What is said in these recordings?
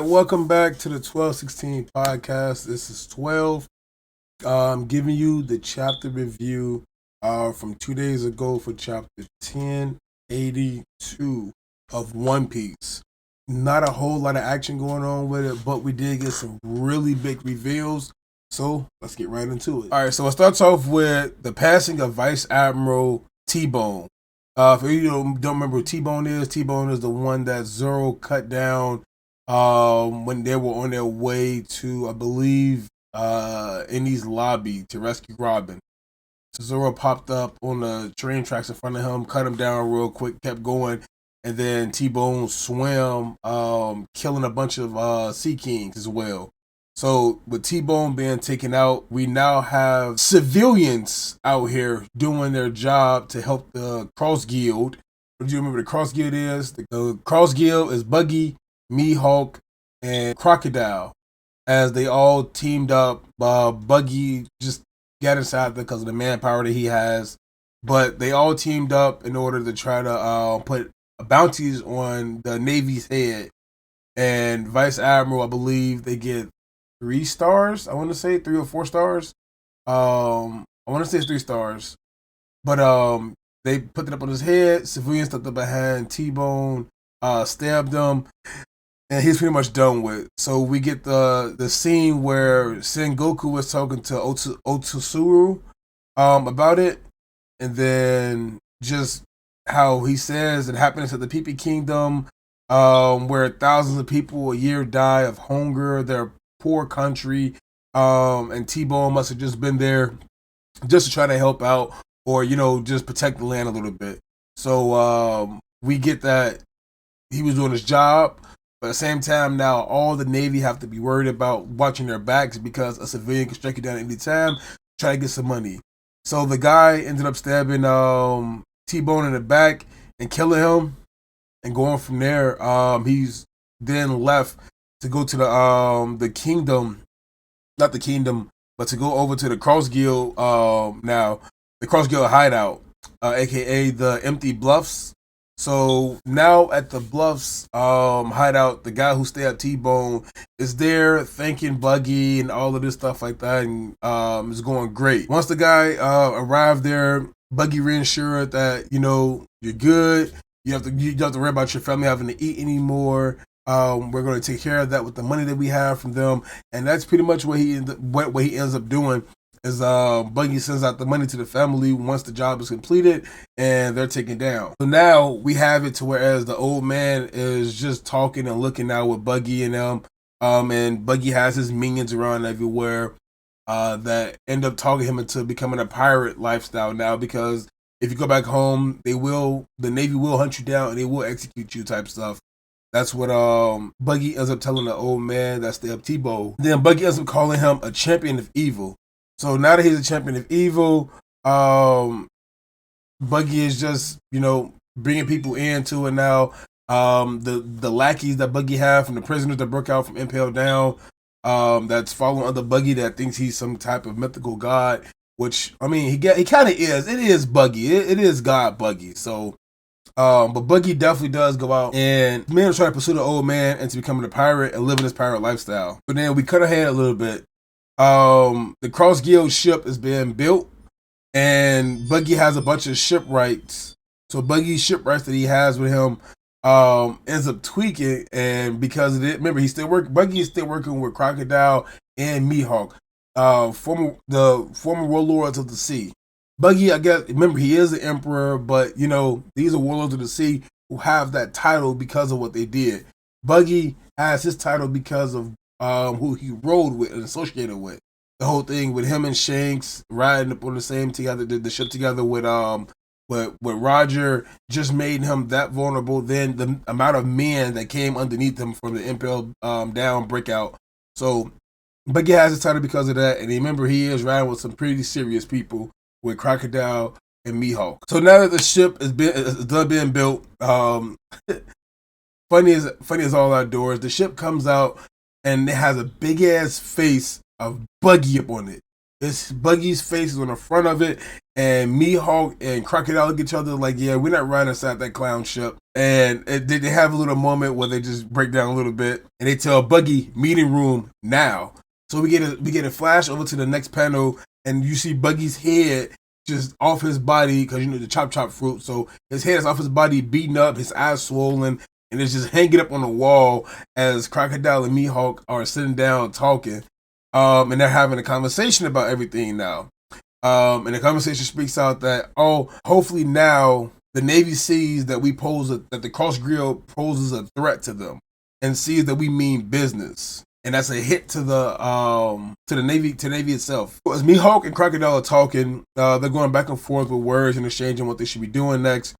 right, welcome back to the 1216 podcast. This is 12. Giving you the chapter review from 2 days ago for chapter 1082 of One Piece. Not a whole lot of action going on with it, but we did get some really big reveals. So let's get right into it. All right, so it starts off with the passing of Vice Admiral T-Bone. For you who don't remember who T-Bone is the one that Zoro cut down when they were on their way to, I believe, Indy's lobby to rescue Robin. So Zoro popped up on the train tracks in front of him, cut him down real quick, kept going, and then T-Bone swam, killing a bunch of Sea Kings as well. So with T-Bone being taken out, we now have civilians out here doing their job to help the Cross Guild. What do you remember the Cross Guild is? The Cross Guild is Buggy, Mihawk, and Crocodile. As they all teamed up, Buggy just got inside there because of the manpower that he has. But they all teamed up in order to try to put bounties on the Navy's head. And Vice Admiral, I believe, they get 3 stars. I want to say 3 or 4 stars. I want to say it's 3 stars. But they put it up on his head. Civilians stepped up behind T-Bone, stabbed him, and he's pretty much done with. So we get the scene where Sengoku was talking to Otsuru about it, and then just how he says it happens at the PP Kingdom, where thousands of people a year die of hunger. They're poor country, and T-Bone must have just been there just to try to help out, or just protect the land a little bit. So we get that he was doing his job, but at the same time now all the Navy have to be worried about watching their backs because a civilian can strike you down at any time, try to get some money. So the guy ended up stabbing T-Bone in the back and killing him, and going from there, he's then left to go to the kingdom, not the kingdom, but to go over to the Cross Guild, now, the Cross Guild hideout, aka the Empty Bluffs. So now at the Bluffs hideout, the guy who stabbed T-Bone is there thanking Buggy and all of this stuff like that, and it's going great. Once the guy arrived there, Buggy reassured that, you're good. You don't have to worry about your family having to eat anymore. We're going to take care of that with the money that we have from them, and that's pretty much what he ends up doing. Is Buggy sends out the money to the family once the job is completed, and they're taken down. So now we have it to whereas the old man is just talking and looking out with Buggy and them, and Buggy has his minions around everywhere that end up talking him into becoming a pirate lifestyle now, because if you go back home, the Navy will hunt you down and they will execute you type stuff. That's what Buggy ends up telling the old man that's the T-Bone. Then Buggy ends up calling him a champion of evil. So now that he's a champion of evil, Buggy is just, bringing people into it now. The lackeys that Buggy have from the prisoners that broke out from Impel Down, that's following other Buggy that thinks he's some type of mythical god, which, I mean, he kind of is. It is Buggy. It is God Buggy. So, but Buggy definitely does go out and men are trying to pursue the old man into becoming a pirate and living this pirate lifestyle. But then we cut ahead a little bit. The Cross Guild ship is being built, and Buggy has a bunch of shipwrights. So Buggy's shipwrights that he has with him ends up tweaking, and because of it, remember Buggy is still working with Crocodile and Mihawk, former warlords of the sea. Buggy, I guess, remember, he is the emperor, but these are warlords of the sea who have that title because of what they did. Buggy has his title because of who he rode with and associated with. The whole thing with him and Shanks riding up on the same together, did the ship together with Roger, just made him that vulnerable. Then the amount of men that came underneath him from the Impel Down breakout. So Buggy has his title because of that, and remember, he is riding with some pretty serious people with Crocodile and Mihawk. So now that the ship is done being built, funny as all outdoors, the ship comes out and it has a big ass face of Buggy up on it. It's Buggy's face is on the front of it, and Mihawk and Crocodile look at each other like, yeah, we're not riding inside that clown ship. And they have a little moment where they just break down a little bit, and they tell Buggy meeting room now. So we get a flash over to the next panel, and you see Buggy's head just off his body because the chop fruit. So his head is off his body, beaten up, his eyes swollen, and it's just hanging up on the wall as Crocodile and Mihawk are sitting down talking, and they're having a conversation about everything now. And the conversation speaks out that, hopefully now the Navy sees that that the Cross Grill poses a threat to them, and sees that we mean business, and that's a hit to the Navy itself. As Mihawk and Crocodile are talking, they're going back and forth with words and exchanging what they should be doing next,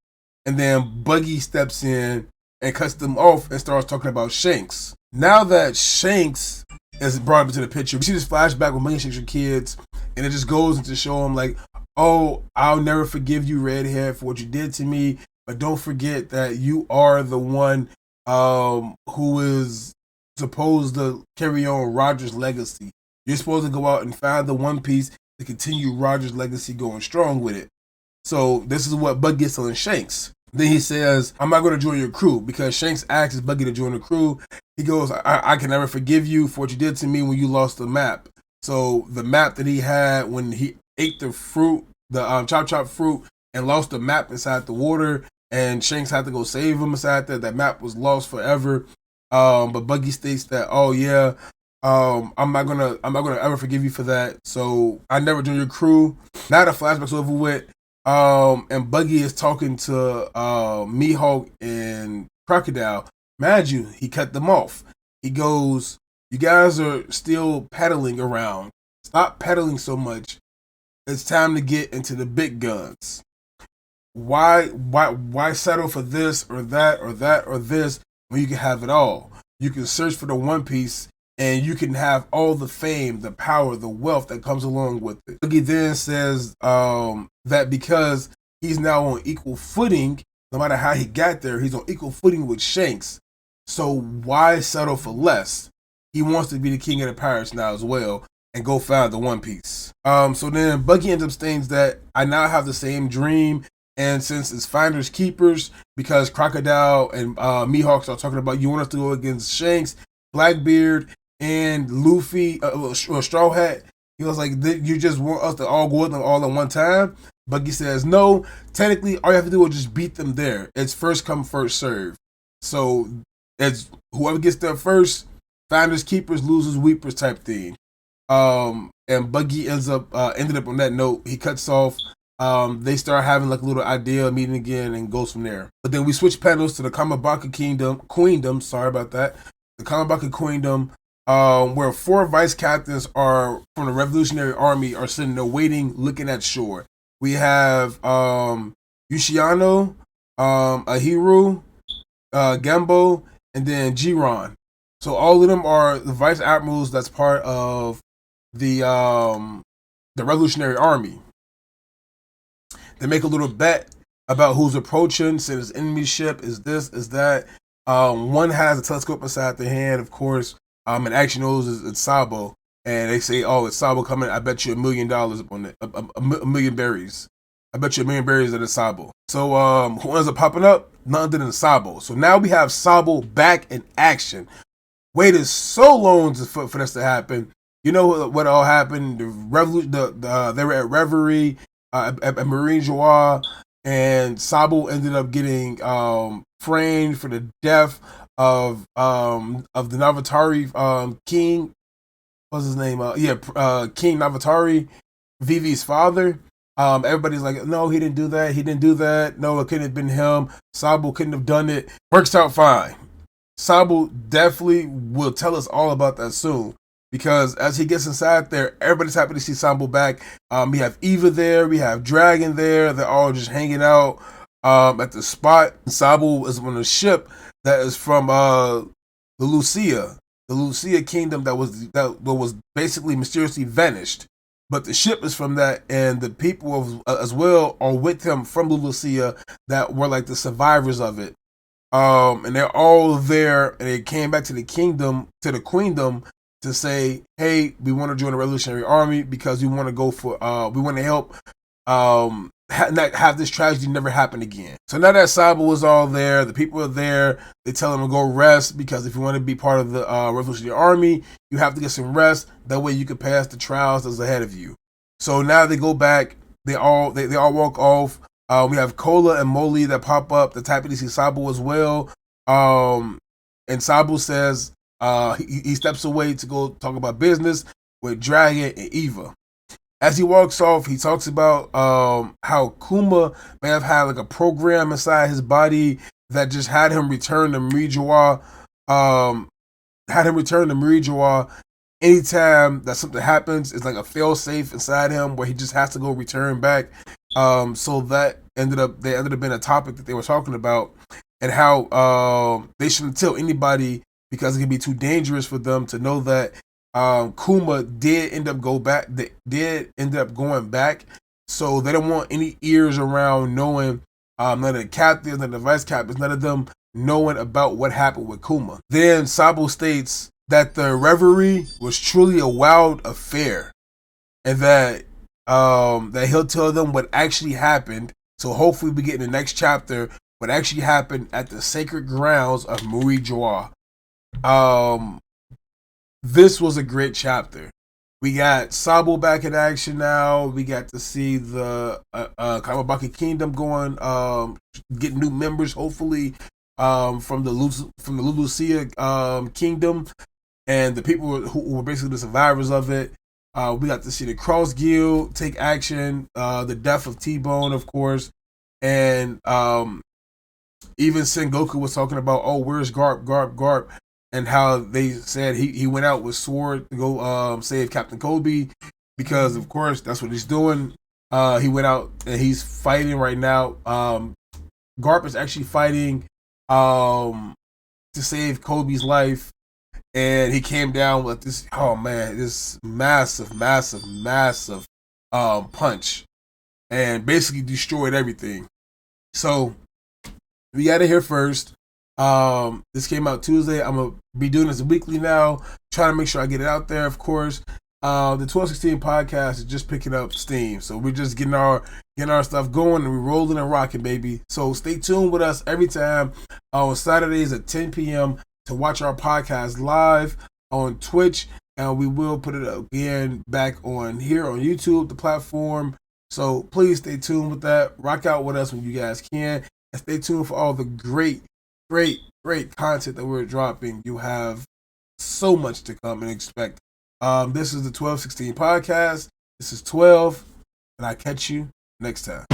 and then Buggy steps in and cuts them off and starts talking about Shanks. Now that Shanks is brought into the picture, we see this flashback with Money Shanks are kids, and it just goes into show him like, oh, I'll never forgive you, Redhead, for what you did to me, but don't forget that you are the one who is supposed to carry on Roger's legacy. You're supposed to go out and find the One Piece to continue Roger's legacy going strong with it. So this is what Buggy is telling Shanks. Then he says, I'm not going to join your crew, because Shanks asks Buggy to join the crew. He goes, I can never forgive you for what you did to me when you lost the map. So the map that he had when he ate the fruit, the chop fruit, and lost the map inside the water, and Shanks had to go save him inside there. That map was lost forever. But Buggy states that, oh yeah, I'm not gonna ever forgive you for that. So I never joined your crew. Now the flashback's over with. And Buggy is talking to Mihawk and Crocodile. Mind you, he cut them off. He goes, you guys are still paddling around. Stop paddling so much. It's time to get into the big guns. Why settle for this or that or that or this when you can have it all? You can search for the One Piece, and you can have all the fame, the power, the wealth that comes along with it. Buggy then says that because he's now on equal footing, no matter how he got there, he's on equal footing with Shanks. So why settle for less? He wants to be the king of the pirates now as well, and go find the One Piece. So then Buggy ends up saying that I now have the same dream, and since it's finders keepers, because Crocodile and Mihawk are talking about you want us to go against Shanks, Blackbeard, and Luffy, Straw Hat. He was like, you just want us to all go with them all at one time? Buggy says, no, technically all you have to do is just beat them there. It's first come, first serve. So it's whoever gets there first, finders, keepers, losers, weepers type thing. And Buggy ended up on that note. He cuts off. They start having like a little idea meeting again and goes from there. But then we switch panels to the Kamabaka Queendom. Sorry about that. The Kamabaka Queendom, where 4 vice captains are from the Revolutionary Army are sitting there waiting, looking at shore. We have Yushiano, Ahiru, Gembo, and then Jiron. So all of them are the vice admirals that's part of the Revolutionary Army. They make a little bet about who's approaching, say this enemy ship, is this, is that. One has a telescope inside their hand, of course, and actually knows it's Sabo. And they say, oh, it's Sabo coming. I bet you $1 million on it. A million berries. I bet you $1 million berries that is Sabo. So who ends up popping up? None other than Sabo. So now we have Sabo back in action. Waited so long for this to happen. You know what all happened? They were at Reverie, at Marine Joie, and Sabo ended up getting framed for the death of the Navatari king. What's his name? King Navatari, Vivi's father. Everybody's like, no, he didn't do that. He didn't do that. No, it couldn't have been him. Sabo couldn't have done it. Works out fine. Sabo definitely will tell us all about that soon. Because as he gets inside there, everybody's happy to see Sabo back. We have Eva there. We have Dragon there. They're all just hanging out at the spot. Sabo is on a ship that is from the Lucia kingdom that was basically mysteriously vanished. But the ship is from that, and the people as well are with him from the Lucia that were like the survivors of it. And they're all there, and they came back to the queendom, to say, hey, we want to join the Revolutionary Army because we want to go for, we want to help not have this tragedy never happen again. So now that Sabo was all there, the people are there. They tell him to go rest because if you want to be part of the Revolutionary Army, you have to get some rest. That way you can pass the trials that's ahead of you. So now they go back. They all walk off. We have Cola and Molly that pop up. The type to see Sabo as well. And Sabo says he steps away to go talk about business with Dragon and Eva. As he walks off, he talks about how Kuma may have had like a program inside his body that just had him return to Marijoa. Anytime that something happens, it's like a fail safe inside him where he just has to go return back. So that ended up being a topic that they were talking about, and how they shouldn't tell anybody because it can be too dangerous for them to know that Kuma did end up going back. So they don't want any ears around knowing, none of the captains, none of the vice captains, none of them knowing about what happened with Kuma. Then Sabo states that the reverie was truly a wild affair, and that he'll tell them what actually happened. So hopefully we get in the next chapter what actually happened at the sacred grounds of Marijoa. This was a great chapter. We got Sabo back in action now. We got to see the Kawabaki Kingdom going, getting new members hopefully from the Lulusia Kingdom, and the people who were basically the survivors of it. We got to see the Cross Guild take action, the death of T-Bone, of course, and even Sengoku was talking about, oh, where's Garp, and how they said he went out with sword to go save Captain Kobe, because of course that's what he's doing. He went out and he's fighting right now. Garp is actually fighting to save Kobe's life, and he came down with this, oh man, this massive punch, and basically destroyed everything. So we got it here first. This came out Tuesday. I'm gonna be doing this weekly now, trying to make sure I get it out there, of course. The 1216 podcast is just picking up steam, so we're just getting our stuff going, and we're rolling and rocking, baby. So stay tuned with us every time on Saturdays at 10 p.m. to watch our podcast live on Twitch, and we will put it again back on here on YouTube, the platform. So please stay tuned with that. Rock out with us when you guys can, and stay tuned for all the great content that we're dropping. You have so much to come and expect. This is the 1216 podcast. This is 12, and I catch you next time.